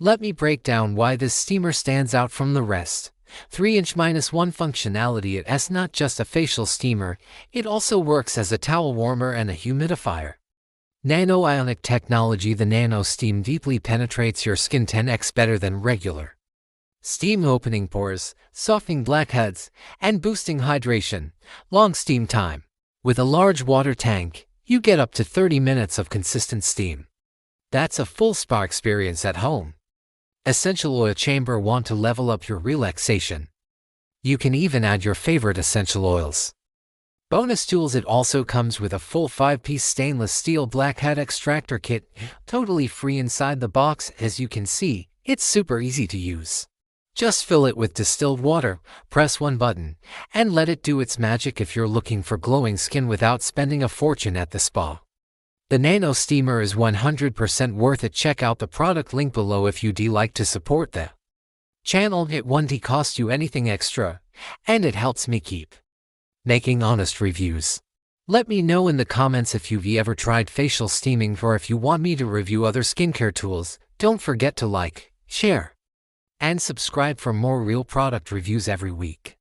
Let me break down why this steamer stands out from the rest. 3-1 functionality. It's not just a facial steamer, it also works as a towel warmer and a humidifier. Nano Ionic technology. The Nano steam deeply penetrates your skin 10x better than regular steam, opening pores, softening blackheads, and boosting hydration. Long steam time. With a large water tank, you get up to 30 minutes of consistent steam. That's a full spa experience at home. Essential oil chamber. Want to level up your relaxation? You can even add your favorite essential oils. Bonus tools. It also comes with a full 5-piece stainless steel Blackhead extractor kit, totally free inside the box. As you can see, it's super easy to use. Just fill it with distilled water, press one button, and let it do its magic if you're looking for glowing skin without spending a fortune at the spa. The NanoSteamer is 100% worth it. Check out the product link below if you'd like to support the channel. It won't cost you anything extra, and it helps me keep making honest reviews. Let me know in the comments if you've ever tried facial steaming, or if you want me to review other skincare tools. Don't forget to like, share, and subscribe for more real product reviews every week.